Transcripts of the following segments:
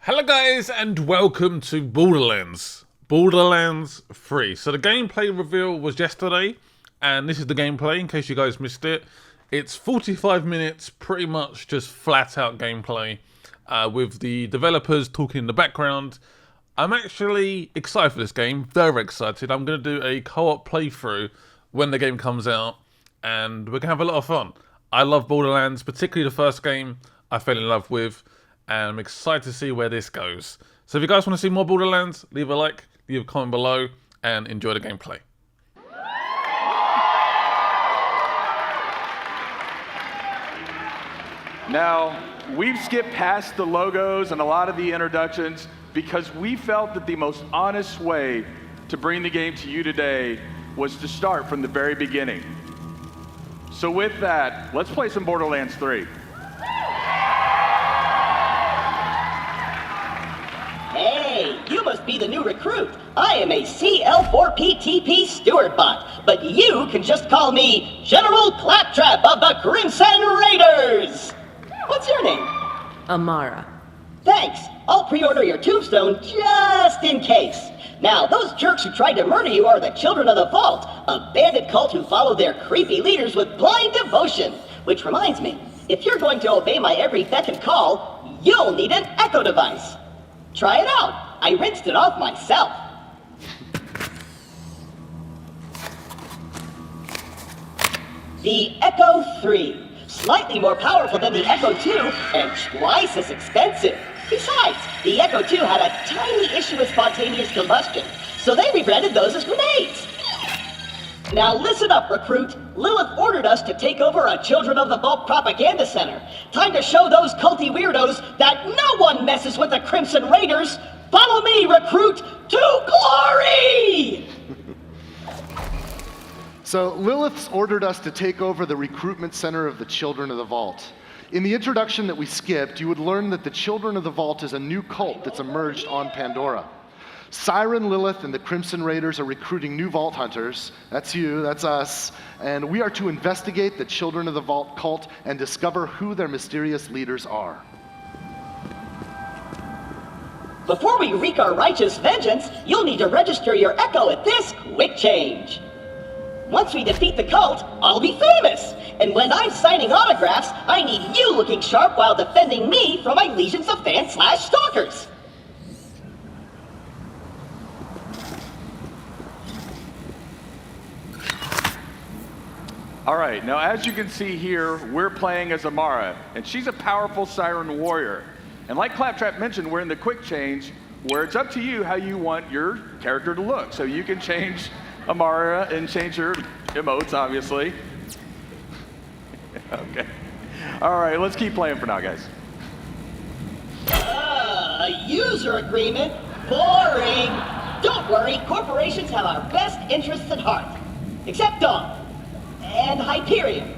Hello guys and welcome to Borderlands. Borderlands 3. So the gameplay reveal was yesterday and this is the gameplay in case you guys missed it. It's 45 minutes, pretty much just flat out gameplay with the developers talking in the background. I'm actually excited for this game, very excited. I'm going to do a co-op playthrough when the game comes out and we're going to have a lot of fun. I love Borderlands, particularly the first game I fell in love with. And I'm excited to see where this goes. So if you guys want to see more Borderlands, leave a like, leave a comment below, and enjoy the gameplay. Now, we've skipped past the logos and a lot of the introductions because we felt that the most honest way to bring the game to you today was to start from the very beginning. So with that, let's play some Borderlands 3. Hey, you must be the new recruit. I am a CL4PTP steward bot, but you can just call me General Claptrap of the Crimson Raiders. What's your name? Amara. Thanks. I'll pre-order your tombstone just in case. Now, those jerks who tried to murder you are the Children of the Vault, a bandit cult who follow their creepy leaders with blind devotion. Which reminds me, if you're going to obey my every beck and call, you'll need an echo device. Try it out. I rinsed it off myself. The Echo 3. Slightly more powerful than the Echo 2 and twice as expensive. Besides, the Echo 2 had a tiny issue with spontaneous combustion, so they rebranded those as grenades. Now listen up, recruit. Lilith ordered us to take over a Children of the Vault propaganda center. Time to show those culty weirdos that no one messes with the Crimson Raiders. Follow me, recruit, to glory! So Lilith's ordered us to take over the recruitment center of the Children of the Vault. In the introduction that we skipped, you would learn that the Children of the Vault is a new cult that's emerged on Pandora. Siren, Lilith, and the Crimson Raiders are recruiting new Vault Hunters. That's you, that's us. And we are to investigate the Children of the Vault cult and discover who their mysterious leaders are. Before we wreak our righteous vengeance, you'll need to register your Echo at this quick change. Once we defeat the cult, I'll be famous. And when I'm signing autographs, I need you looking sharp while defending me from my legions of fans/stalkers. All right, now as you can see here, we're playing as Amara, and she's a powerful Siren warrior. And like Claptrap mentioned, we're in the quick change, where it's up to you how you want your character to look. So you can change Amara and change her emotes, obviously. Okay. All right, let's keep playing for now, guys. A user agreement? Boring. Don't worry, corporations have our best interests at heart. Except Dawn. And Hyperion.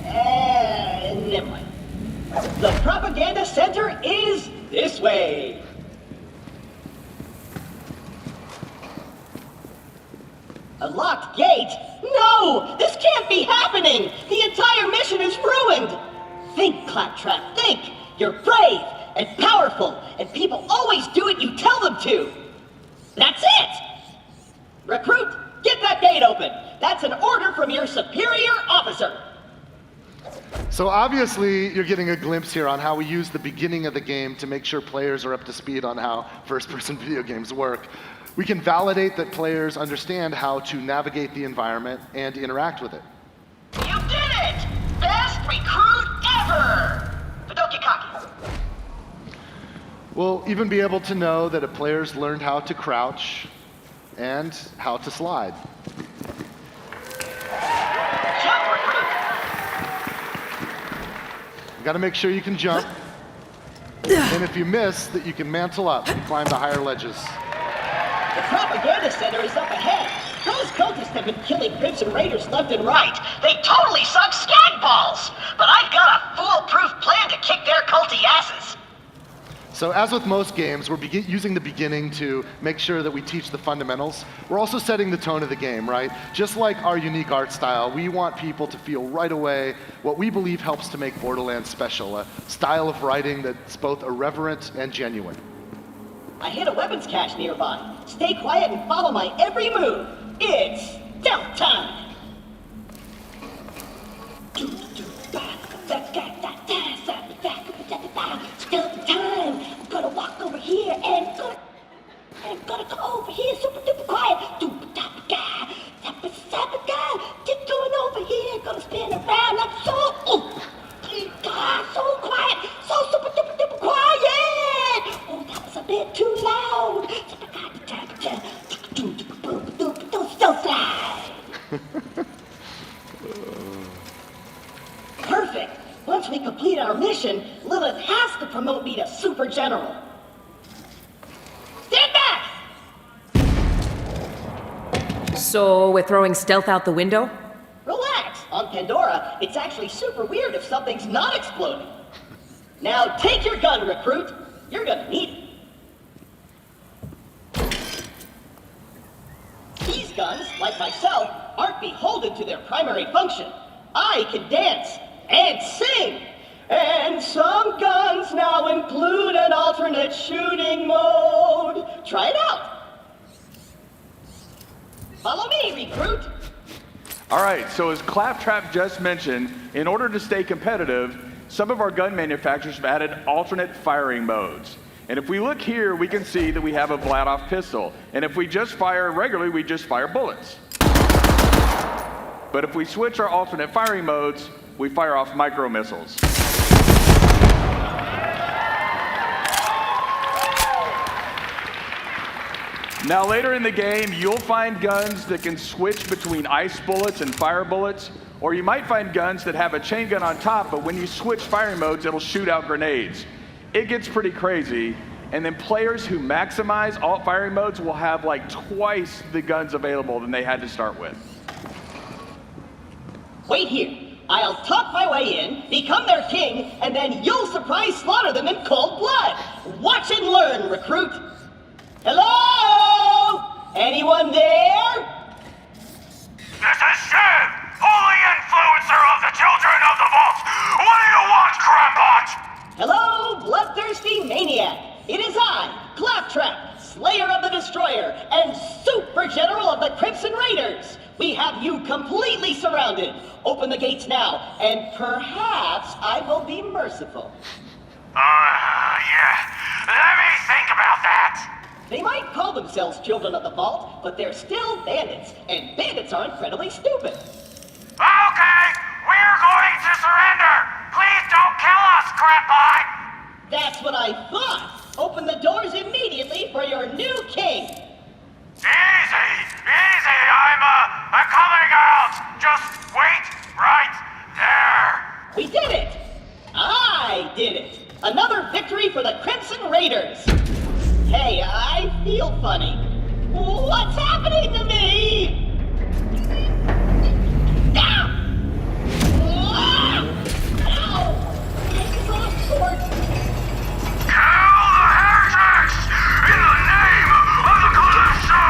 Never mind. The propaganda center is this way. A locked gate? No! This can't be happening! The entire mission is ruined! Think, Claptrap, think! You're brave and powerful, and people always do what you tell them to! That's it! Recruit, get that gate open! That's an order from your superior officer! So obviously, you're getting a glimpse here on how we use the beginning of the game to make sure players are up to speed on how first-person video games work. We can validate that players understand how to navigate the environment and interact with it. You did it! Best recruit ever! But don't get cocky. We'll even be able to know that players learned how to crouch and how to slide. Jump, recruit! You gotta make sure you can jump. And if you miss, that you can mantle up and climb the higher ledges. The propaganda center is up ahead. Those cultists have been killing Crimson Raiders left and right. They totally suck skag balls. But I've got a foolproof plan to kick their culty asses. So as with most games, we're using the beginning to make sure that we teach the fundamentals. We're also setting the tone of the game, right? Just like our unique art style, we want people to feel right away what we believe helps to make Borderlands special, a style of writing that's both irreverent and genuine. I hit a weapons cache nearby. Stay quiet and follow my every move. It's stealth time! Stealth time! I'm gonna walk over here and gonna go over here super duper quiet. Get going over here, gonna spin around like so. So quiet, so super duper duper quiet. Oh, that was a bit too loud. Stealth time. Perfect. Once we complete our mission, Lilith has to promote me to Super General. Stand back! So we're throwing stealth out the window? Relax. On Pandora, it's actually super weird if something's not exploding. Now take your gun, recruit. You're gonna need it. These guns, like myself, aren't beholden to their primary function. I can dance and sing. And some guns now include an alternate shooting mode. Try it out. Follow me, recruit. All right, so as Claptrap just mentioned, in order to stay competitive, some of our gun manufacturers have added alternate firing modes. And if we look here, we can see that we have a Vladoff pistol. And if we just fire regularly, we just fire bullets. But if we switch our alternate firing modes, we fire off micro missiles. Now later in the game, you'll find guns that can switch between ice bullets and fire bullets, or you might find guns that have a chain gun on top, but when you switch firing modes, it'll shoot out grenades. It gets pretty crazy, and then players who maximize alt firing modes will have like twice the guns available than they had to start with. Wait here. I'll talk my way in, become their king, and then you'll surprise slaughter them in cold blood. Watch and learn, recruit. Hello? Anyone there? This is Shiv, holy influencer of the Children of the Vault. What do you want, Crampot? Hello, bloodthirsty maniac. It is I, Claptrap, Slayer of the Destroyer, and Super General of the Crimson Raiders. We have you completely surrounded. Open the gates now, and perhaps I will be merciful. Yeah. Let me think about that. They might call themselves Children of the Vault, but they're still bandits, and bandits are incredibly stupid. Okay, we're going to surrender. Please don't kill us, Crampot. That's what I thought. Open the doors immediately for your new king. Easy, I'm coming out. Just wait right there. We did it! I did it! Another victory for the Crimson Raiders! Hey, I feel funny. What's happening to me? Ah! Ah! Ow! This is off course. Kill the heretics in the name of the Calypso!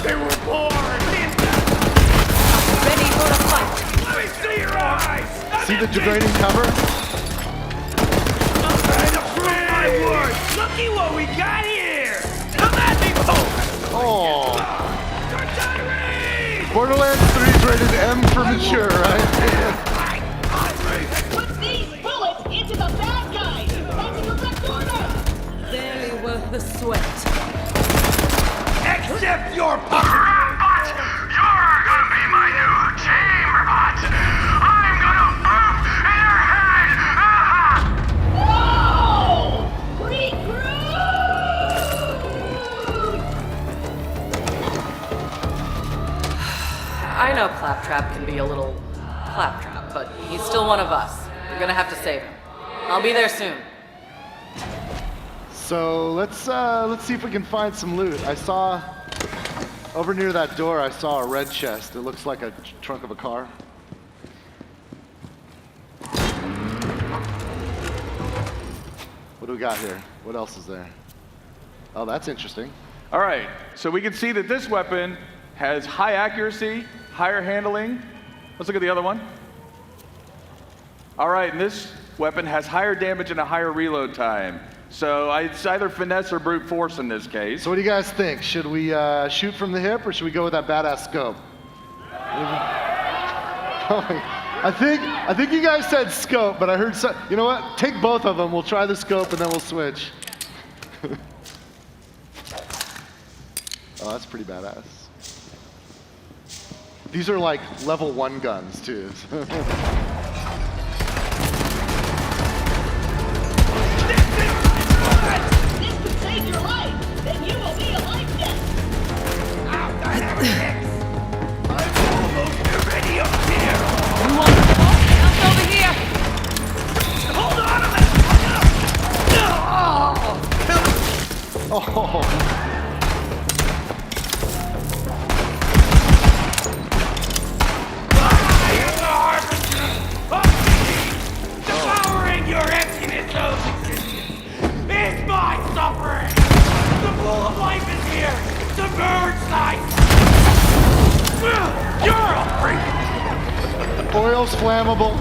They were born! Ready for a fight. Let me see your eyes! See the degrading cover? I'm trying to prove my worth! Looky what we got here! Come at me, folks! Oh, Cartari! Borderlands 3 is rated M for mature, right? Put these bullets into the bad guys! That's a direct order! Barely worth the sweat. Accept your Crampot, you're gonna be my new chamberbot. I'm gonna boop in your head. Whoa! Recruit! I know Claptrap can be a little claptrap, but he's still one of us. We're gonna have to save him. I'll be there soon. So let's see if we can find some loot. I saw over near that door. I saw a red chest. It looks like a trunk of a car. What do we got here? What else is there? Oh, that's interesting. All right, so we can see that this weapon has high accuracy, higher handling. Let's look at the other one. All right, and this weapon has higher damage and a higher reload time. So it's either finesse or brute force in this case. So what do you guys think? Should we shoot from the hip or should we go with that badass scope? I think you guys said scope, but I heard you know what? Take both of them. We'll try the scope and then we'll switch. Oh, that's pretty badass. These are like level 1 guns too. This could save your life. Then you will be a life debt. I'm almost already up here. You want the ball? Jump over here. Hold on a minute. Oh. Devouring your emptiness of existence is my suffering. The pool of life is here to merge sight. You're a freak. Oil's flammable.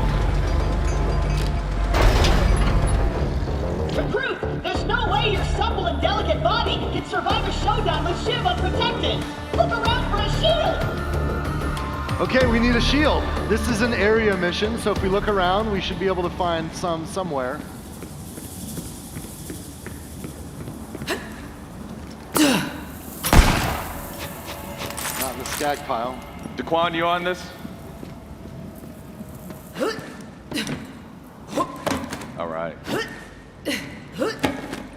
Recruit, there's no way your supple and delicate body can survive a showdown with Shiv unprotected. Look around for a shield. Okay, we need a shield. This is an area mission, so if we look around, we should be able to find some somewhere. Not in the skag pile. Daquan, you on this? All right.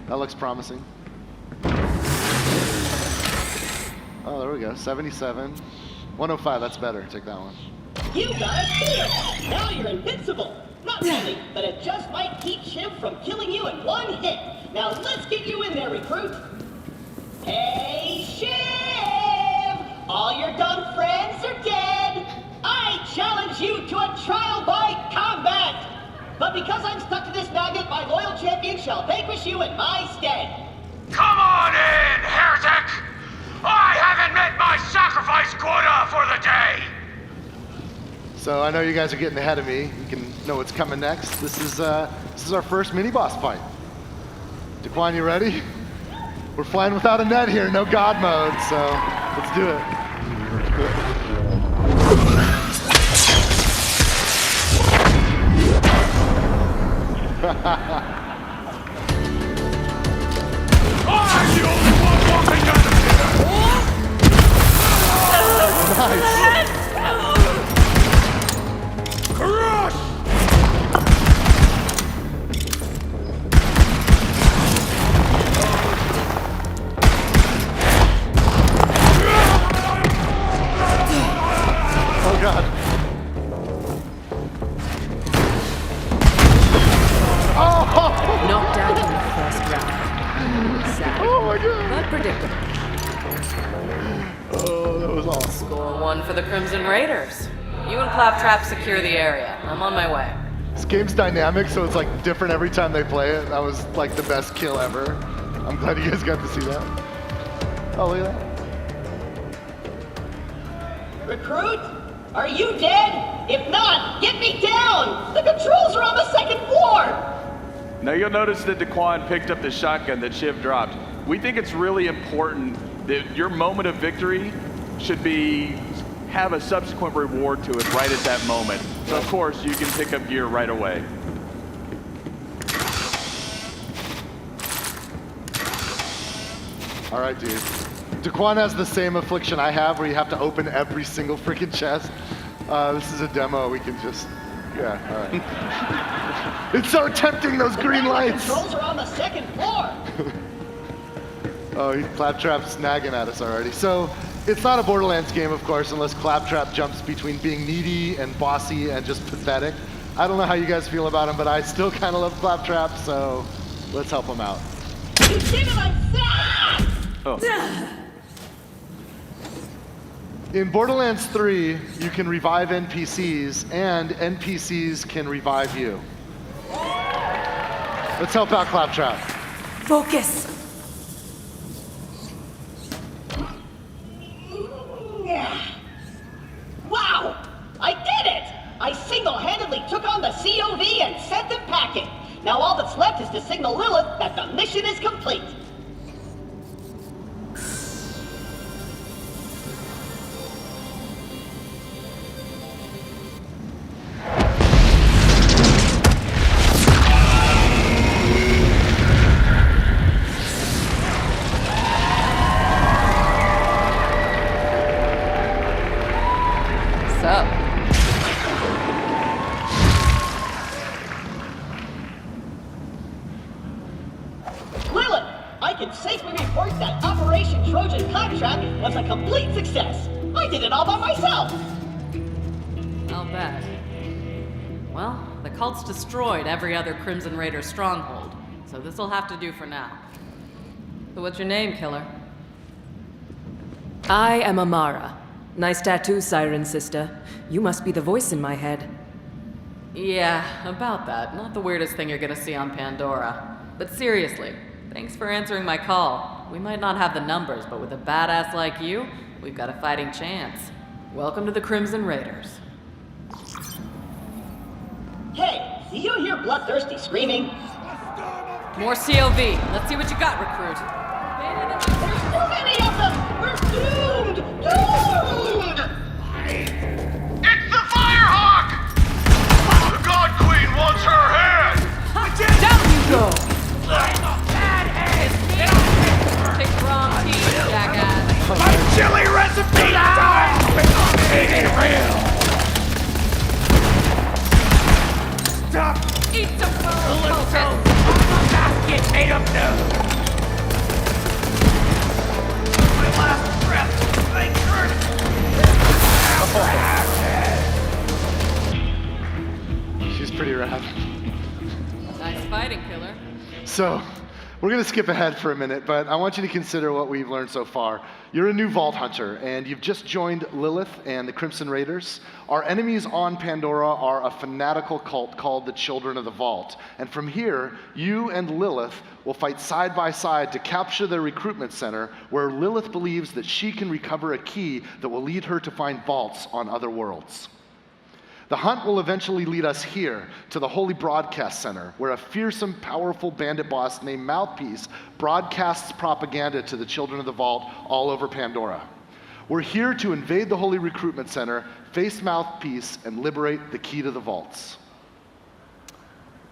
That looks promising. Oh, there we go. 77. 105, that's better. Take that one. You got a shield. Now you're invincible. Not really, but it just might keep Shiv from killing you in one hit. Now let's get you in there, recruit. Hey, Shiv! All your dumb friends are dead. I challenge you to a trial by combat. But because I'm stuck to this magnet, my loyal champion shall vanquish you in my stead. Come on in, heretic! I haven't met my sacrifice quota for the day! So I know you guys are getting ahead of me. You can know what's coming next. This is our first mini-boss fight. Daquan, you ready? We're flying without a net here, no God mode, so let's do it. I'm the only one walking out of here! Nice. Crush! Oh God. Oh! Knocked out in the first round. Sad, Oh my God. but predictable. Oh, that was awesome. Score 1 for the Crimson Raiders. You and Claptrap secure the area. I'm on my way. This game's dynamic, so it's like different every time they play it. That was like the best kill ever. I'm glad you guys got to see that. Oh, look at that. Recruit, are you dead? If not, get me down! The controls are on the second floor! Now you'll notice that Daquan picked up the shotgun that Shiv dropped. We think it's really important that your moment of victory should have a subsequent reward to it right at that moment. So of course you can pick up gear right away. All right, dude. Daquan has the same affliction I have, where you have to open every single freaking chest. This is a demo. We can just, yeah. All right. It's so tempting, those green lights. Controls are on the second floor! Oh, Claptrap's snagging at us already. So it's not a Borderlands game, of course, unless Claptrap jumps between being needy and bossy and just pathetic. I don't know how you guys feel about him, but I still kind of love Claptrap, so let's help him out. You did it, I'm sad! Oh. In Borderlands 3, you can revive NPCs, and NPCs can revive you. Let's help out Claptrap. Focus. Wow! I did it! I single-handedly took on the COV and sent them packing. Now all that's left is to signal Lilith that the mission is complete. Lilith, I can safely report that Operation Trojan Claptrap was a complete success. I did it all by myself. I'll bet. Well, the cult's destroyed every other Crimson Raider stronghold, so this'll have to do for now. So what's your name, killer? I am Amara. Nice tattoo, Siren Sister. You must be the voice in my head. Yeah, about that. Not the weirdest thing you're gonna see on Pandora. But seriously, thanks for answering my call. We might not have the numbers, but with a badass like you, we've got a fighting chance. Welcome to the Crimson Raiders. Hey, do you hear bloodthirsty screaming? More COV. Let's see what you got, recruit. There's too many of them! We're doomed! Doomed! It's the Firehawk! The God Queen wants her head! Down you go! Take the wrong team, jackass. My chili recipe time! Eat it real! Stop! Eat some food, Calypso! focus. Basket made of noodles! My last breath! Thank you! She's pretty rad. Nice fighting, killer. So, we're going to skip ahead for a minute, but I want you to consider what we've learned so far. You're a new Vault Hunter, and you've just joined Lilith and the Crimson Raiders. Our enemies on Pandora are a fanatical cult called the Children of the Vault. And from here, you and Lilith will fight side by side to capture their recruitment center, where Lilith believes that she can recover a key that will lead her to find vaults on other worlds. The hunt will eventually lead us here to the Holy Broadcast Center, where a fearsome, powerful bandit boss named Mouthpiece broadcasts propaganda to the Children of the Vault all over Pandora. We're here to invade the Holy Recruitment Center, face Mouthpiece, and liberate the key to the vaults.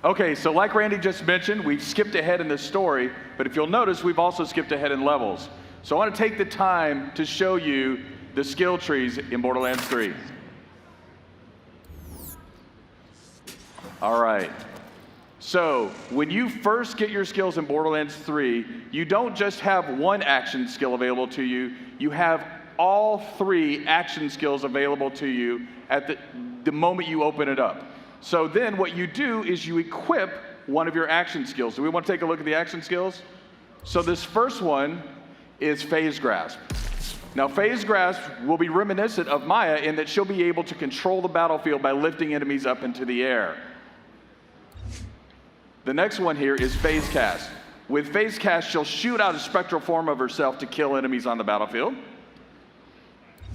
Okay, so like Randy just mentioned, we've skipped ahead in this story, but if you'll notice, we've also skipped ahead in levels. So I want to take the time to show you the skill trees in Borderlands 3. All right. So when you first get your skills in Borderlands 3, you don't just have one action skill available to you, you have all 3 action skills available to you at the moment you open it up. So then what you do is you equip one of your action skills. Do we want to take a look at the action skills? So this first one is Phase Grasp. Now, Phase Grasp will be reminiscent of Maya in that she'll be able to control the battlefield by lifting enemies up into the air. The next one here is Phase Cast. With Phase Cast, she'll shoot out a spectral form of herself to kill enemies on the battlefield.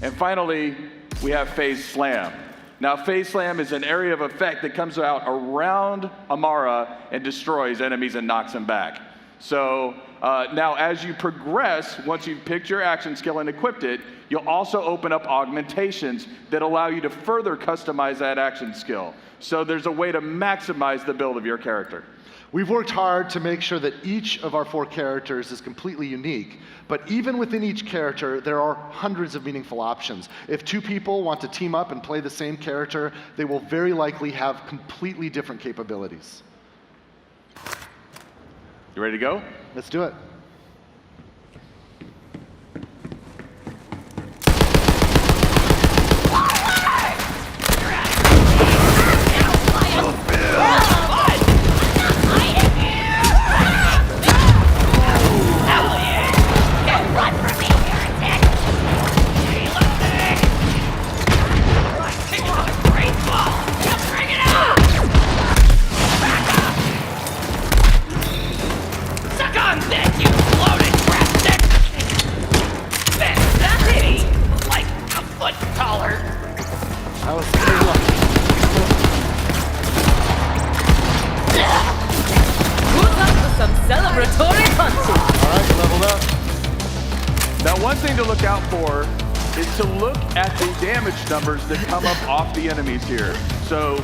And finally, we have Phase Slam. Now, Phase Slam is an area of effect that comes out around Amara and destroys enemies and knocks them back. So now as you progress, once you've picked your action skill and equipped it, you'll also open up augmentations that allow you to further customize that action skill. So there's a way to maximize the build of your character. We've worked hard to make sure that each of our 4 characters is completely unique, but even within each character, there are hundreds of meaningful options. If 2 people want to team up and play the same character, they will very likely have completely different capabilities. You ready to go? Let's do it. Celebratory punches! All right, leveled up. Now, one thing to look out for is to look at the damage numbers that come up off the enemies here. So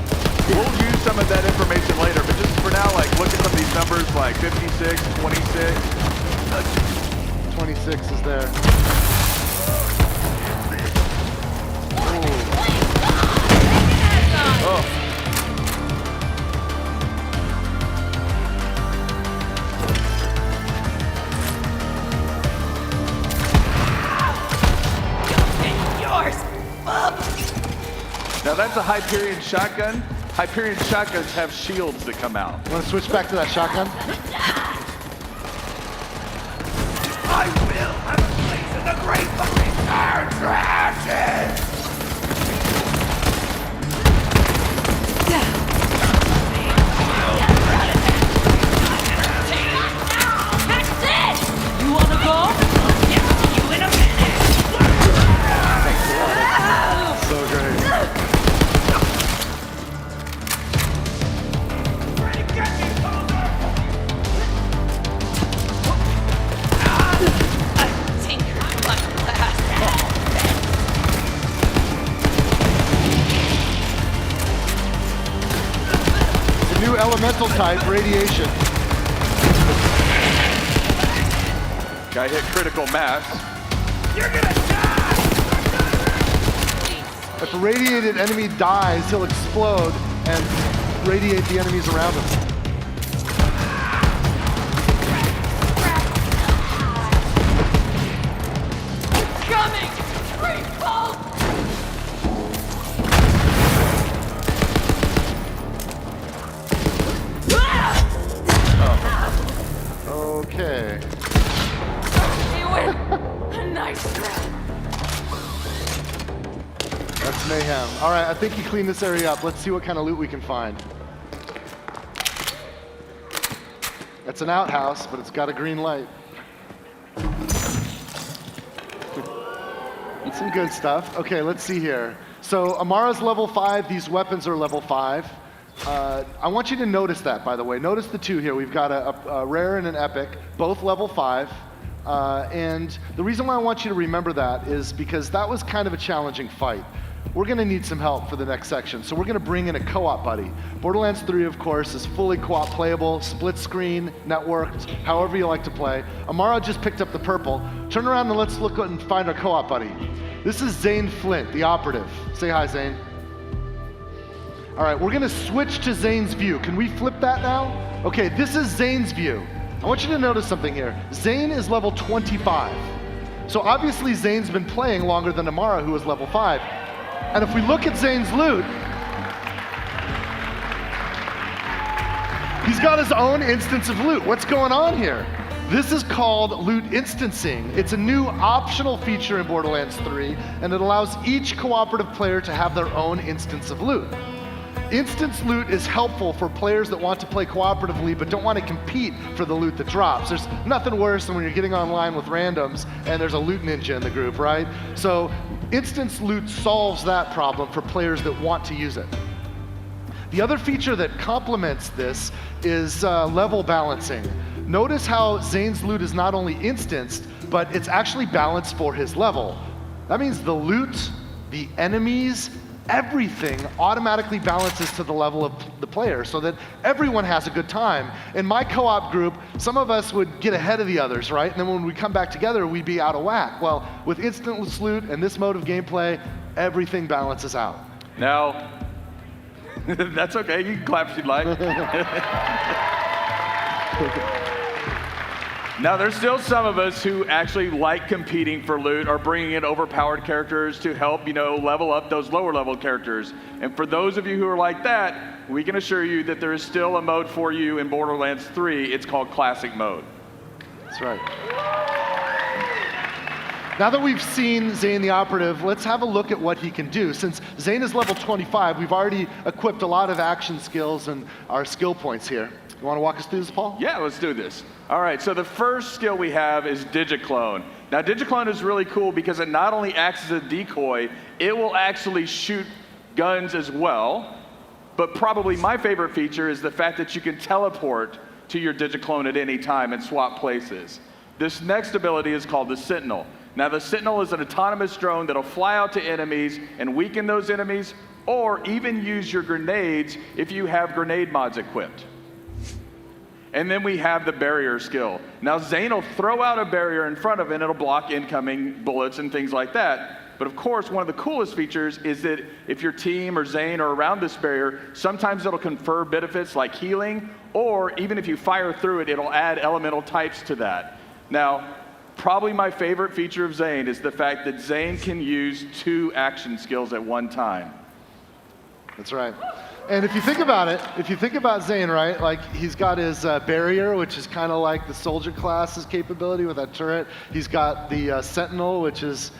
we'll use some of that information later, but just for now, like, look at some of these numbers like 56, 26. 26 is there. Oh. Now that's a Hyperion shotgun. Hyperion shotguns have shields that come out. Want to switch back to that shotgun? I will have a place in the great fucking attraction! You wanna go? You in a minute! So great. Ready, get me, poser! The new elemental type, radiation. Guy hit critical mass. You're gonna die! If a radiated enemy dies, he'll explode and radiate the enemies around him. Coming! Great ball! Okay. You win! Nice try. That's mayhem. All right, I think you cleaned this area up. Let's see what kind of loot we can find. It's an outhouse, but it's got a green light. Some good stuff. Okay, let's see here. So Amara's level 5. These weapons are level 5. I want you to notice that, by the way. Notice the two here. We've got a rare and an epic, both level 5. And the reason why I want you to remember that is because that was kind of a challenging fight. We're going to need some help for the next section, so we're going to bring in a co-op buddy. Borderlands 3, of course, is fully co-op playable, split screen, networked, however you like to play. Amara just picked up the purple. Turn around and let's look and find our co-op buddy. This is Zane Flint, the operative. Say hi, Zane. All right, we're going to switch to Zane's view. Can we flip that now? Okay, this is Zane's view. I want you to notice something here. Zane is level 25. So obviously Zane's been playing longer than Amara, who is level 5. And if we look at Zane's loot, he's got his own instance of loot. What's going on here? This is called loot instancing. It's a new optional feature in Borderlands 3, and it allows each cooperative player to have their own instance of loot. Instance loot is helpful for players that want to play cooperatively but don't want to compete for the loot that drops. There's nothing worse than when you're getting online with randoms and there's a loot ninja in the group, right? So instance loot solves that problem for players that want to use it. The other feature that complements this is level balancing. Notice how Zane's loot is not only instanced, but it's actually balanced for his level. That means the loot, the enemies, everything automatically balances to the level of the player so that everyone has a good time. In my co-op group, some of us would get ahead of the others, right? And then when we come back together, we'd be out of whack. Well, with instantless loot and this mode of gameplay, everything balances out. Now, that's okay. You can clap if you'd like. Now, there's still some of us who actually like competing for loot or bringing in overpowered characters to help, level up those lower level characters. And for those of you who are like that, we can assure you that there is still a mode for you in Borderlands 3. It's called Classic Mode. That's right. Now that we've seen Zane the Operative, let's have a look at what he can do. Since Zane is level 25, we've already equipped a lot of action skills and our skill points here. You want to walk us through this, Paul? Yeah, let's do this. All right, so the first skill we have is Digiclone. Now, Digiclone is really cool because it not only acts as a decoy, it will actually shoot guns as well. But probably my favorite feature is the fact that you can teleport to your Digiclone at any time and swap places. This next ability is called the Sentinel. Now the Sentinel is an autonomous drone that'll fly out to enemies and weaken those enemies, or even use your grenades if you have grenade mods equipped. And then we have the barrier skill. Now Zane will throw out a barrier in front of it and it'll block incoming bullets and things like that. But of course, one of the coolest features is that if your team or Zane are around this barrier, sometimes it'll confer benefits like healing, or even if you fire through it, it'll add elemental types to that. Now, probably my favorite feature of Zane is the fact that Zane can use 2 action skills at one time. That's right. And if you think about it, if you think about Zane, right, like he's got his barrier, which is kind of like the soldier class's capability with that turret. He's got the Sentinel, which is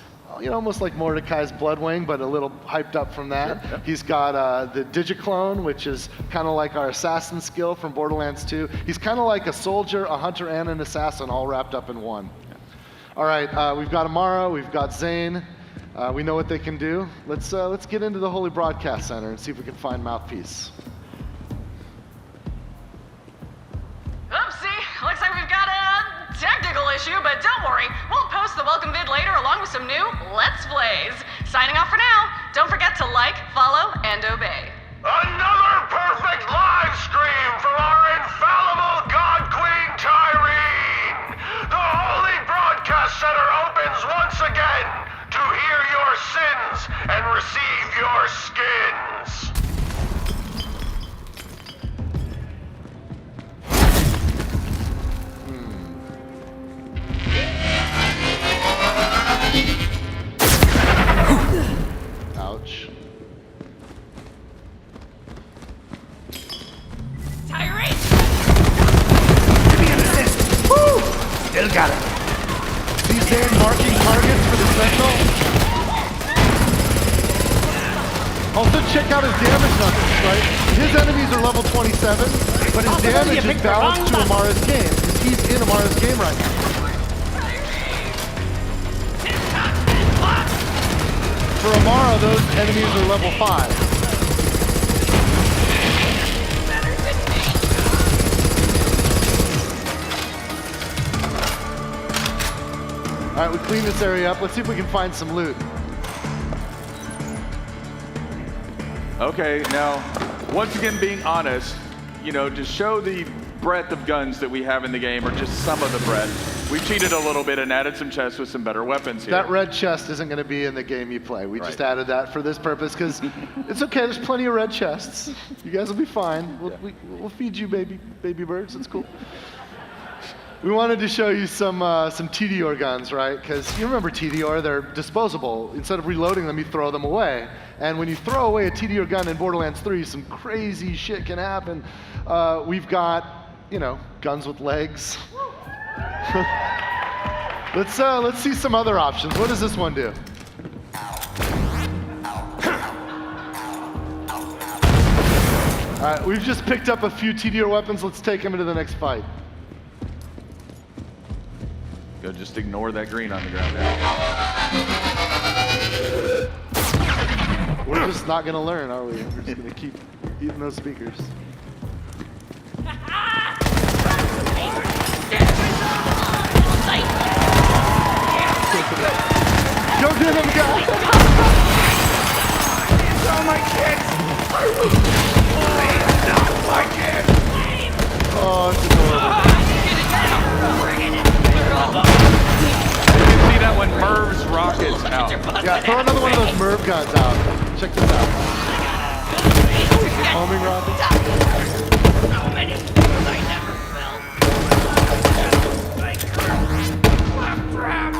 almost like Mordecai's Bloodwing, but a little hyped up from that. Sure, yeah. He's got the Digiclone, which is kind of like our assassin skill from Borderlands 2. He's kind of like a soldier, a hunter, and an assassin all wrapped up in one. Yeah. All right, we've got Amara, we've got Zane. We know what they can do. Let's get into the Holy Broadcast Center and see if we can find Mouthpiece. Oopsie, looks like we've got a technical issue, but don't worry. We'll post the welcome vid later along with some new Let's Plays. Signing off for now. Don't forget to like, follow, and obey. Another perfect live stream from our infallible God Queen Tyreen! The Holy Broadcast Center opens once again to hear your sins and receive your skins. Ouch. Tyree! Give me an assist! Woo! Still got it. These Zane marking targets for the Sentinel. Also check out his damage numbers, right? His enemies are level 27, but his damage is balanced to Amara's game, because he's in Amara's game right now. For Amara, those enemies are level 5. All right, we clean this area up. Let's see if we can find some loot. Okay, now, once again, being honest, to show the breadth of guns that we have in the game, or just some of the breadth, we cheated a little bit and added some chests with some better weapons here. That red chest isn't going to be in the game you play. We just added that for this purpose because it's okay. There's plenty of red chests. You guys will be fine. We'll feed you baby birds. It's cool. We wanted to show you some TDR guns, right? Because you remember TDR, they're disposable. Instead of reloading them, you throw them away. And when you throw away a TDR gun in Borderlands 3, some crazy shit can happen. We've got, guns with legs. Let's see some other options. What does this one do? All right, we've just picked up a few TDR weapons. Let's take them into the next fight. Go, just ignore that green on the ground there. We're just not gonna learn, are we? We're just gonna keep eating those speakers. Go get him, guys! Oh, my kids! Please, not my kids! Oh, it's adorable. You can see that when Merv's rockets out. Yeah, throw another one of those Merv guns out. Check this out. Homing rockets. So many things I never felt. Left trap.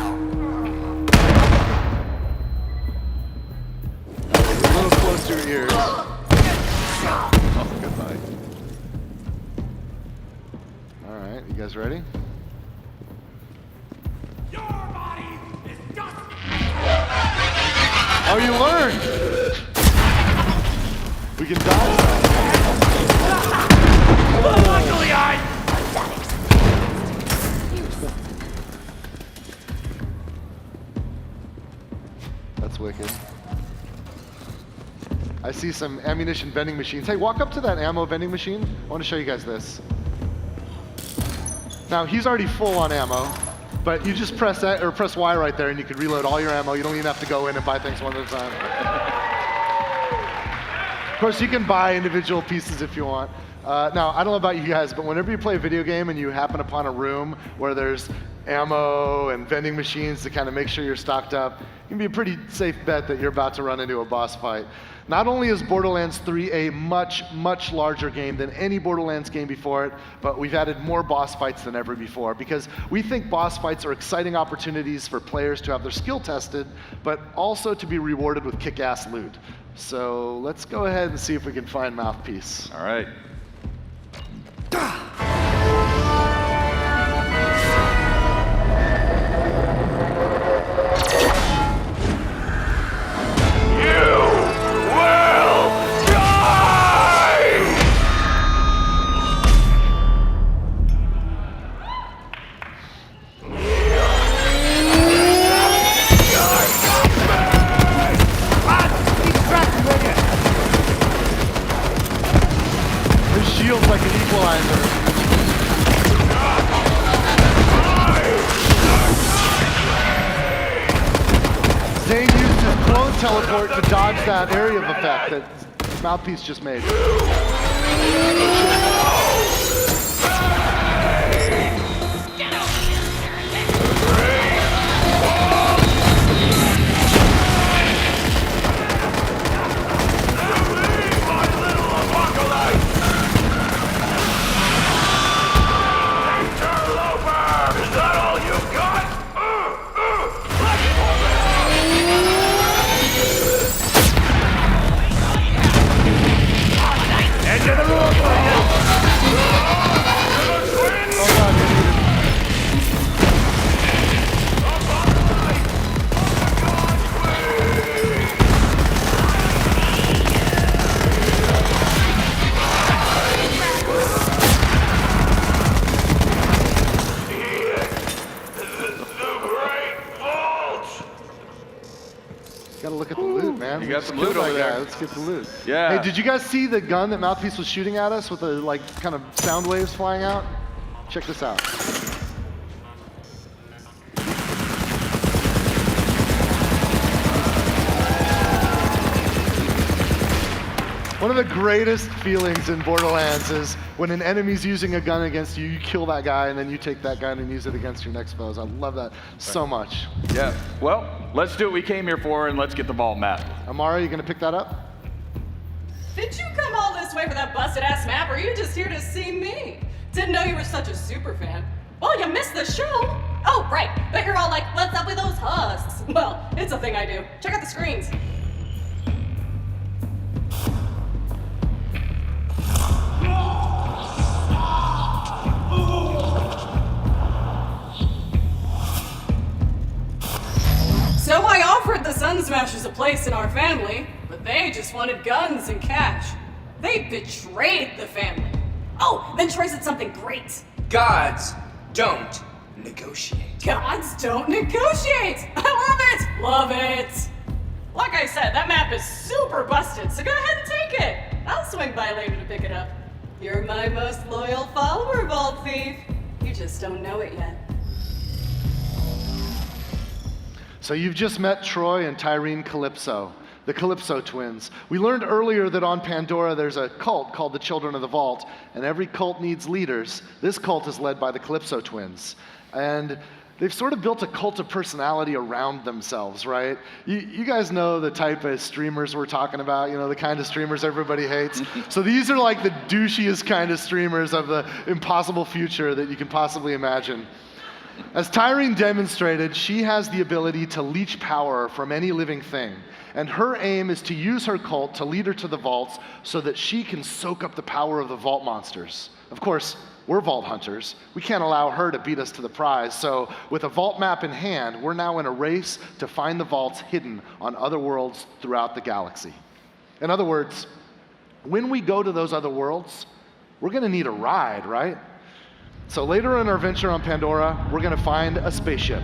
A little close to your ears. Oh, goodbye. All right, you guys ready? Your body is just... Oh, you learned! We can dodge. Ugly eyes! That's wicked. I see some ammunition vending machines. Hey, walk up to that ammo vending machine. I want to show you guys this. Now, he's already full on ammo, but you just press that, or press Y right there, and you can reload all your ammo. You don't even have to go in and buy things one at a time. Of course, you can buy individual pieces if you want. Now, I don't know about you guys, but whenever you play a video game and you happen upon a room where there's ammo and vending machines to kind of make sure you're stocked up, it can be a pretty safe bet that you're about to run into a boss fight. Not only is Borderlands 3 a much, much larger game than any Borderlands game before it, but we've added more boss fights than ever before because we think boss fights are exciting opportunities for players to have their skill tested, but also to be rewarded with kick-ass loot. So let's go ahead and see if we can find Mouthpiece. All right. Shield's like an equalizer. Zane used his clone teleport to dodge that area of effect that Mouthpiece just made. Gotta look at the loot, man. You got some loot over there. Let's get the loot. Yeah. Hey, did you guys see the gun that Mouthpiece was shooting at us with the kind of sound waves flying out? Check this out. One of the greatest feelings in Borderlands is when an enemy's using a gun against you, you kill that guy, and then you take that gun and use it against your next foes. I love that so much. Yeah. Well, let's do what we came here for, and let's get the vault map. Amara, you gonna pick that up? Did you come all this way for that busted-ass map, or are you just here to see me? Didn't know you were such a super fan. Well, you missed the show. Oh, right. But you're all like, what's up with those husks? Well, it's a thing I do. Check out the screens. So I offered the Sun Smashers a place in our family, but they just wanted guns and cash. They betrayed the family. Oh, then Troy said something great. Gods don't negotiate. Gods don't negotiate! I love it! Love it! Like I said, that map is super busted, so go ahead and take it. I'll swing by later to pick it up. You're my most loyal follower, Vault Thief. You just don't know it yet. So you've just met Troy and Tyreen Calypso, the Calypso twins. We learned earlier that on Pandora there's a cult called the Children of the Vault, and every cult needs leaders. This cult is led by the Calypso twins. And they've sort of built a cult of personality around themselves, right? You guys know the type of streamers we're talking about, you know, the kind of streamers everybody hates. So these are like the douchiest kind of streamers of the impossible future that you can possibly imagine. As Tyreen demonstrated, she has the ability to leech power from any living thing. And her aim is to use her cult to lead her to the vaults so that she can soak up the power of the vault monsters. Of course, we're vault hunters. We can't allow her to beat us to the prize. So with a vault map in hand, we're now in a race to find the vaults hidden on other worlds throughout the galaxy. In other words, when we go to those other worlds, we're gonna need a ride, right? So later in our venture on Pandora, we're gonna find a spaceship.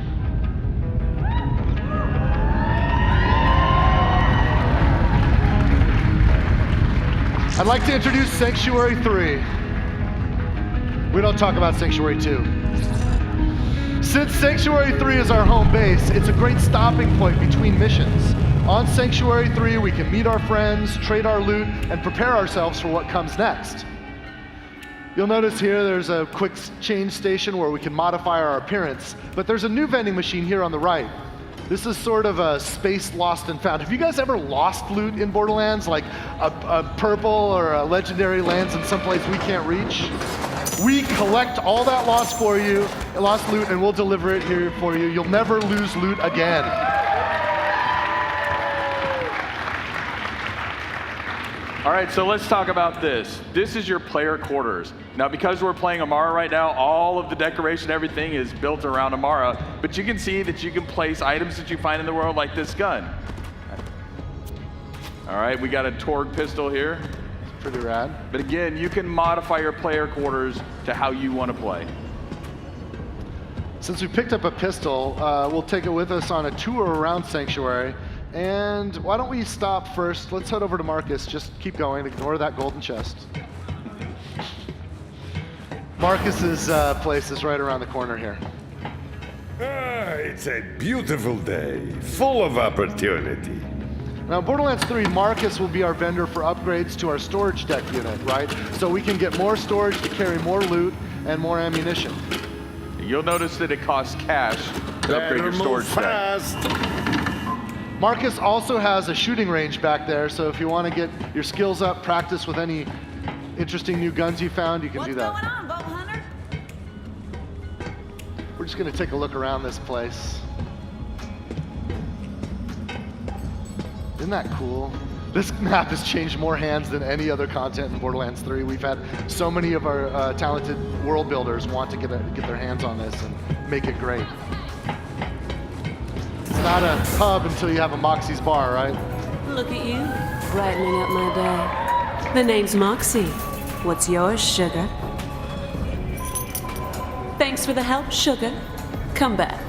I'd like to introduce Sanctuary 3. We don't talk about Sanctuary 2. Since Sanctuary 3 is our home base, it's a great stopping point between missions. On Sanctuary 3, we can meet our friends, trade our loot, and prepare ourselves for what comes next. You'll notice here there's a quick change station where we can modify our appearance, but there's a new vending machine here on the right. This is sort of a space lost and found. Have you guys ever lost loot in Borderlands, like a purple or a legendary lands in some place we can't reach? We collect all that lost loot, and we'll deliver it here for you. You'll never lose loot again. All right, so let's talk about this. This is your player quarters. Now, because we're playing Amara right now, all of the decoration, everything is built around Amara, but you can see that you can place items that you find in the world like this gun. All right, we got a Torg pistol here. It's pretty rad. But again, you can modify your player quarters to how you want to play. Since we picked up a pistol, we'll take it with us on a tour around Sanctuary. And why don't we stop first? Let's head over to Marcus. Just keep going. Ignore that golden chest. Marcus's place is right around the corner here. It's a beautiful day, full of opportunity. Now, in Borderlands 3, Marcus will be our vendor for upgrades to our storage deck unit, right? So we can get more storage to carry more loot and more ammunition. You'll notice that it costs cash to upgrade your storage deck. Marcus also has a shooting range back there, so if you want to get your skills up, practice with any interesting new guns you found, you can do that. What's going on, Bow Hunter? We're just going to take a look around this place. Isn't that cool? This map has changed more hands than any other content in Borderlands 3. We've had so many of our talented world builders want to get their hands on this and make it great. It's not a hub until you have a Moxie's bar, right? Look at you, brightening up my day. The name's Moxie. What's yours, sugar? Thanks for the help, sugar. Come back.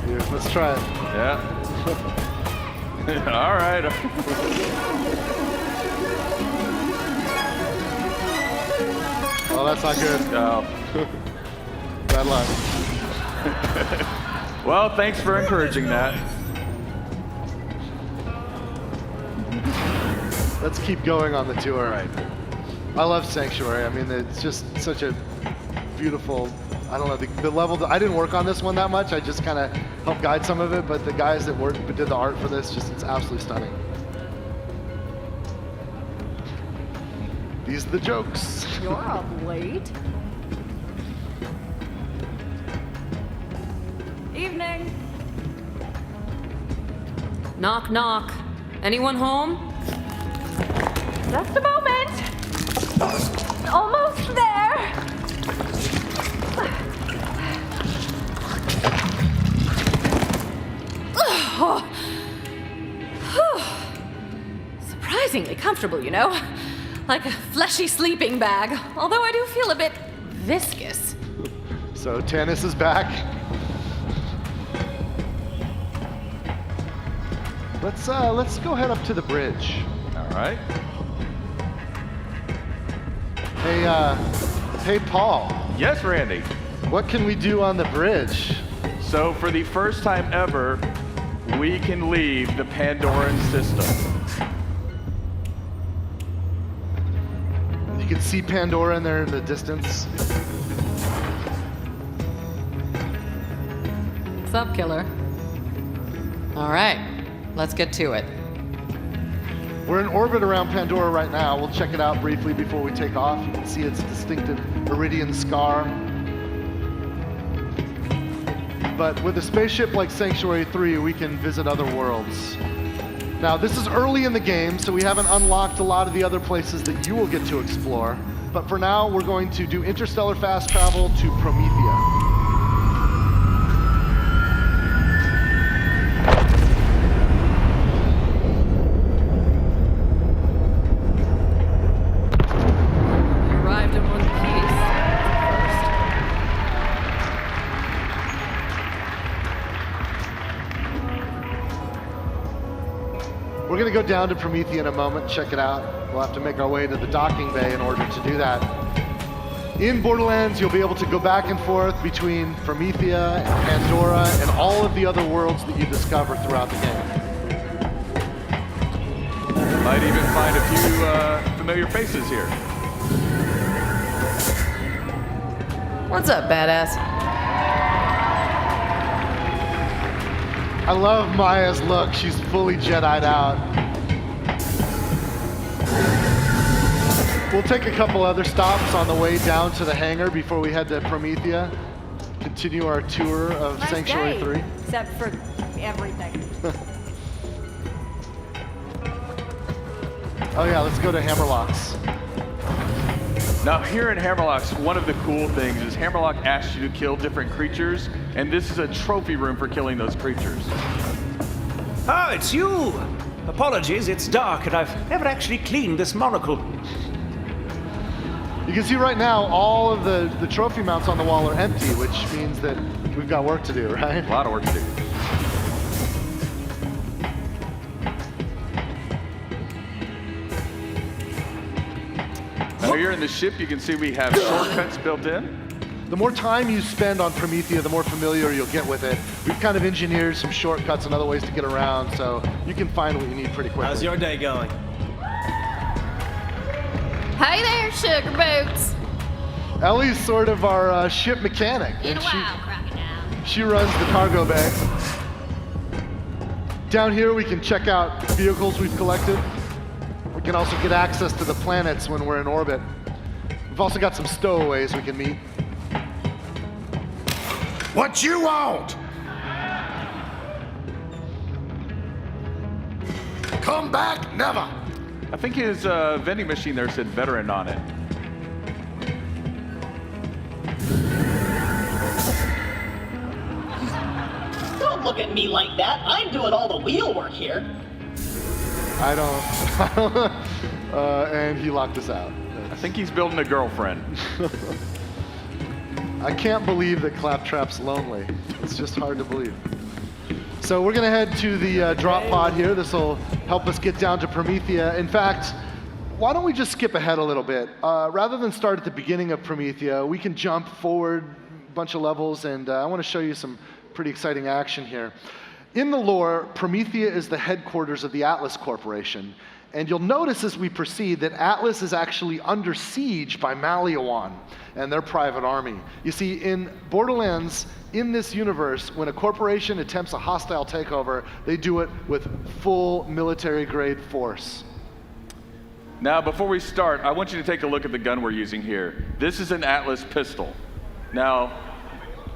Here, let's try it. Yeah. All right. Oh, that's not good. No. Bad luck. Well, thanks for encouraging that. Let's keep going on the tour. All right. I love Sanctuary. I mean, it's just such a beautiful, I don't know, the level, I didn't work on this one that much. I just kind of helped guide some of it, but the guys that did the art for this, it's absolutely stunning. These are the jokes. You're up late. Evening. Knock, knock. Anyone home? Just a moment. Almost there. Surprisingly comfortable, you know? Like a fleshy sleeping bag, although I do feel a bit viscous. So Tannis is back. Let's go head up to the bridge. All right. Hey Paul. Yes, Randy. What can we do on the bridge? So for the first time ever, we can leave the Pandoran system. You can see Pandora in there in the distance. What's up, killer? All right, let's get to it. We're in orbit around Pandora right now. We'll check it out briefly before we take off. You can see its distinctive iridian scar. But with a spaceship like Sanctuary 3, we can visit other worlds. Now, this is early in the game, so we haven't unlocked a lot of the other places that you will get to explore. But for now, we're going to do interstellar fast travel to Promethea. Arrived in one piece. We're going to go down to Promethea in a moment, check it out. We'll have to make our way to the docking bay in order to do that. In Borderlands, you'll be able to go back and forth between Promethea and Pandora and all of the other worlds that you discover throughout the game. Might even find a few familiar faces here. What's up, badass? I love Maya's look. She's fully Jedi'd out. We'll take a couple other stops on the way down to the hangar before we head to Promethea. Continue our tour of Sanctuary 3. Except for everything. Oh yeah, let's go to Hammerlock's. Now here in Hammerlock's, one of the cool things is Hammerlock asks you to kill different creatures, and this is a trophy room for killing those creatures. Oh, it's you! Apologies, it's dark and I've never actually cleaned this monocle. You can see right now all of the trophy mounts on the wall are empty, which means that we've got work to do, right? A lot of work to do. Now here in the ship, you can see we have shortcuts built in. The more time you spend on Promethea, the more familiar you'll get with it. We've kind of engineered some shortcuts and other ways to get around, so you can find what you need pretty quickly. How's your day going? Hey there, sugar boots. Ellie's sort of our ship mechanic. And she runs the cargo bay. Down here we can check out vehicles we've collected. We can also get access to the planets when we're in orbit. We've also got some stowaways we can meet. What you want? Come back, never. I think his vending machine there said veteran on it. Don't look at me like that. I'm doing all the wheel work here. I don't. And he locked us out. I think he's building a girlfriend. I can't believe that Claptrap's lonely. It's just hard to believe. So we're gonna head to the drop pod here. This will help us get down to Promethea. In fact, why don't we just skip ahead a little bit? Rather than start at the beginning of Promethea, we can jump forward a bunch of levels, and I wanna show you some pretty exciting action here. In the lore, Promethea is the headquarters of the Atlas Corporation. And you'll notice as we proceed that Atlas is actually under siege by Maliwan and their private army. You see, in Borderlands, in this universe, when a corporation attempts a hostile takeover, they do it with full military-grade force. Now, before we start, I want you to take a look at the gun we're using here. This is an Atlas pistol. Now,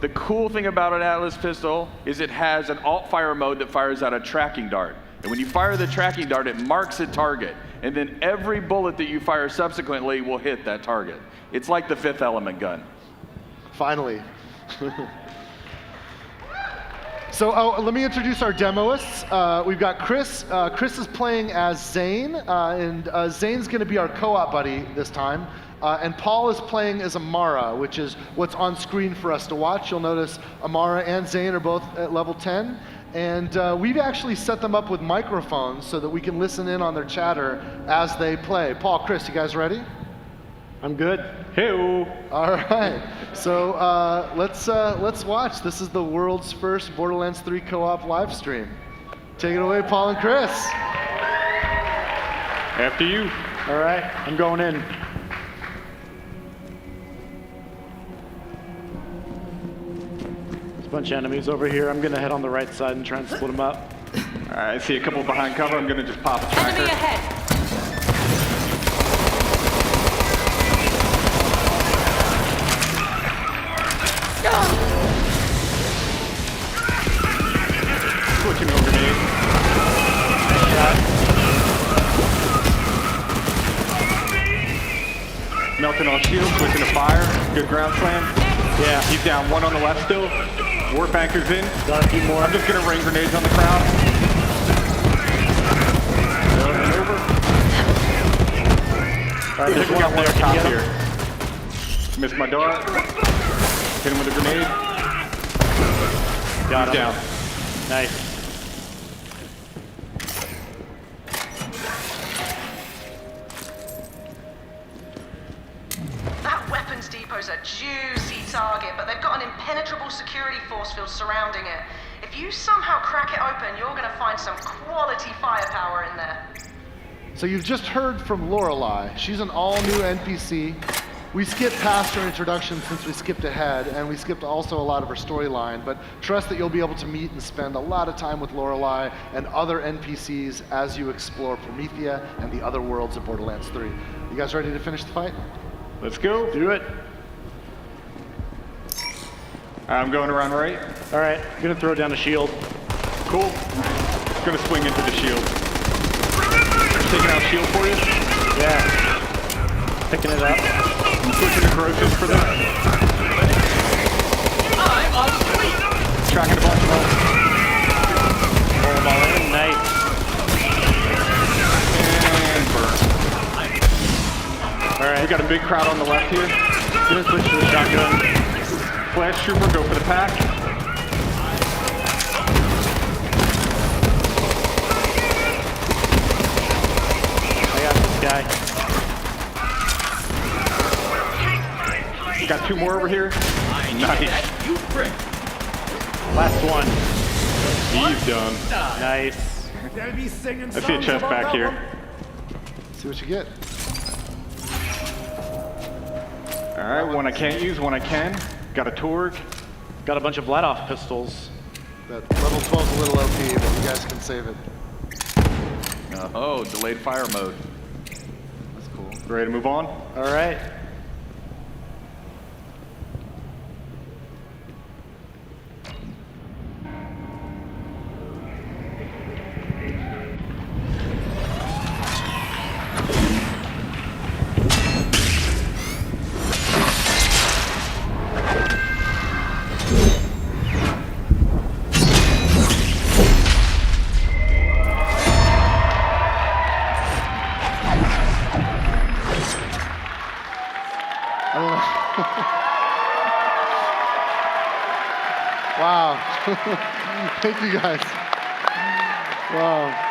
the cool thing about an Atlas pistol is it has an alt-fire mode that fires out a tracking dart. And when you fire the tracking dart, it marks a target. And then every bullet that you fire subsequently will hit that target. It's like the Fifth Element gun. Finally. So let me introduce our demoists. We've got Chris. Chris is playing as Zane, and Zane's gonna be our co-op buddy this time. And Paul is playing as Amara, which is what's on screen for us to watch. You'll notice Amara and Zane are both at level 10. And we've actually set them up with microphones so that we can listen in on their chatter as they play. Paul, Chris, you guys ready? I'm good. Hey-o. All right. So let's watch. This is the world's first Borderlands 3 co-op live stream. Take it away, Paul and Chris. After you. All right, I'm going in. Bunch of enemies over here. I'm gonna head on the right side and try and split them up. All right, I see a couple behind cover. I'm gonna just pop a tracker. Enemy ahead. Switching over grenade. Melting on shield, switching to fire. Good ground slam. Yeah, he's down. One on the left still. Warp anchor's in. Got a few more. I'm just gonna rain grenades on the crowd. Over. All right, there's one up there top here. Missed my dart. Hit him with a grenade. Got him. Down. Nice. That weapons depot is a juicy target, but they've got an impenetrable security force field surrounding it. If you somehow crack it open, you're gonna find some quality firepower in there. So you've just heard from Lorelei. She's an all-new NPC. We skipped past her introduction since we skipped ahead, and we skipped also a lot of her storyline, but trust that you'll be able to meet and spend a lot of time with Lorelei and other NPCs as you explore Promethea and the other worlds of Borderlands 3. You guys ready to finish the fight? Let's go. Do it. I'm going around right. All right, I'm gonna throw down a shield. Cool. Gonna swing into the shield. Taking out shield for you? Yeah. Picking it up. Pushing approaches for that. I'm on fleek. Tracking a bunch of them. Roll them all in. Nice. And burn. All right. We got a big crowd on the left here. Gonna switch to the shotgun. Flash trooper, go for the pack. I got this guy. Got two more over here. Nice. You prick. Last one. He's done. Nice. I see a chest back here. See what you get. All right, one I can't use, one I can. Got a Torg. Got a bunch of let-off pistols. That level 12's a little OP, but you guys can save it. Oh, delayed fire mode. That's cool. Ready to move on? All right. Wow. Thank you guys. Wow.